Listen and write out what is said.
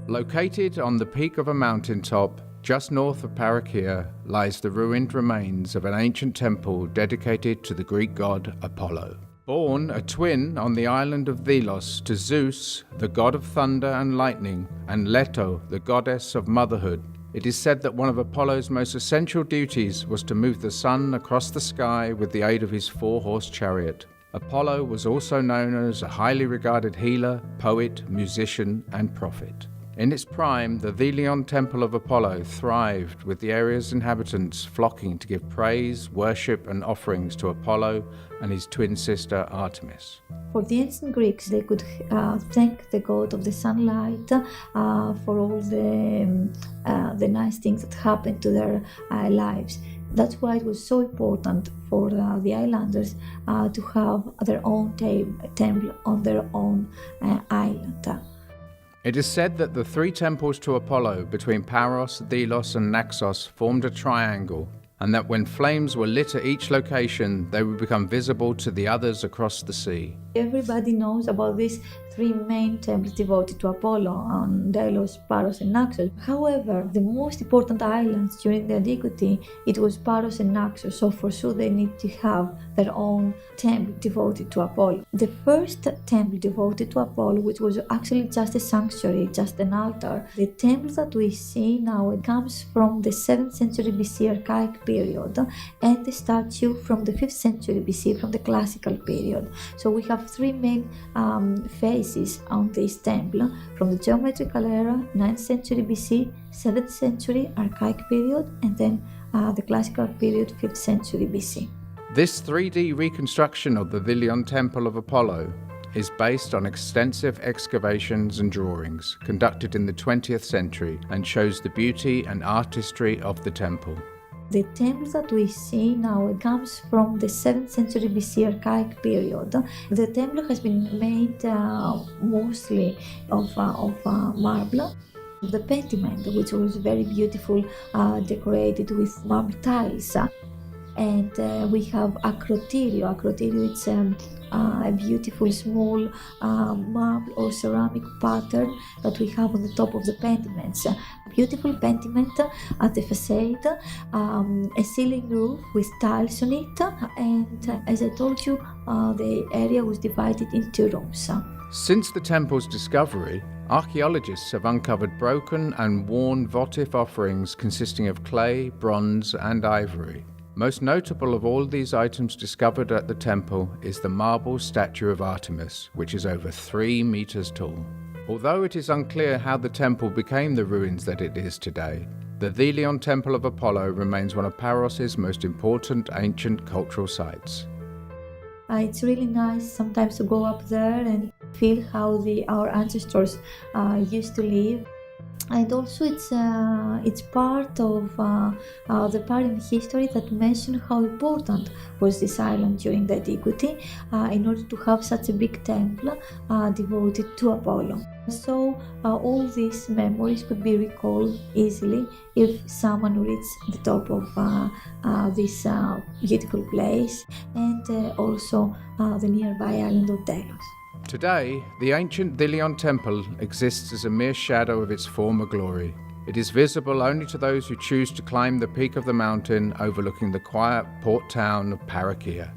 Located on the peak of a mountaintop, just north of Parakia, lies the ruined remains of an ancient temple dedicated to the Greek god Apollo. Born a twin on the island of Delos to Zeus, the god of thunder and lightning, and Leto, the goddess of motherhood, it is said that one of Apollo's most essential duties was to move the sun across the sky with the aid of his four-horse chariot. Apollo was also known as a highly regarded healer, poet, musician, and prophet. In its prime, the Delion Temple of Apollo thrived, with the area's inhabitants flocking to give praise, worship, and offerings to Apollo and his twin sister Artemis. For the ancient Greeks, they could thank the god of the sunlight for all the nice things that happened to their lives. That's why it was so important for the islanders to have their own temple on their own island. It is said that the three temples to Apollo between Paros, Delos, and Naxos formed a triangle, and that when flames were lit at each location, they would become visible to the others across the sea. Everybody knows about these three main temples devoted to Apollo on Delos, Paros, and Naxos. However, the most important islands during the antiquity, it was Paros and Naxos, so for sure they need to have their own temple devoted to Apollo. The first temple devoted to Apollo, which was actually just a sanctuary, just an altar, the temple that we see now, it comes from the 7th century BC archaic period, and the statue from the 5th century BC, from the classical period. So we have three main phases on this temple, from the geometrical era, 9th century BC, 7th century archaic period, and then the classical period, 5th century BC. This 3D reconstruction of the Delion Temple of Apollo is based on extensive excavations and drawings conducted in the 20th century and shows the beauty and artistry of the temple. The temple that we see now, it comes from the 7th century BC archaic period. The temple has been made mostly of marble. The pediment, which was very beautiful, decorated with marble tiles. And we have acroterio. Acroterio, it's a beautiful small marble or ceramic pattern that we have on the top of the pediments. A beautiful pediment at the facade, a ceiling roof with tiles on it, and as I told you, the area was divided into rooms. Since the temple's discovery, archaeologists have uncovered broken and worn votive offerings consisting of clay, bronze, and ivory. Most notable of all these items discovered at the temple is the marble statue of Artemis, which is over 3 meters tall. Although it is unclear how the temple became the ruins that it is today, the Delion Temple of Apollo remains one of Paros's most important ancient cultural sites. It's really nice sometimes to go up there and feel how our ancestors used to live. And also it's part of the part in history that mention how important was this island during the antiquity in order to have such a big temple devoted to Apollo. So all these memories could be recalled easily if someone reaches the top of this beautiful place, and also the nearby island of Delos. Today, the ancient Delion Temple exists as a mere shadow of its former glory. It is visible only to those who choose to climb the peak of the mountain overlooking the quiet port town of Parakia.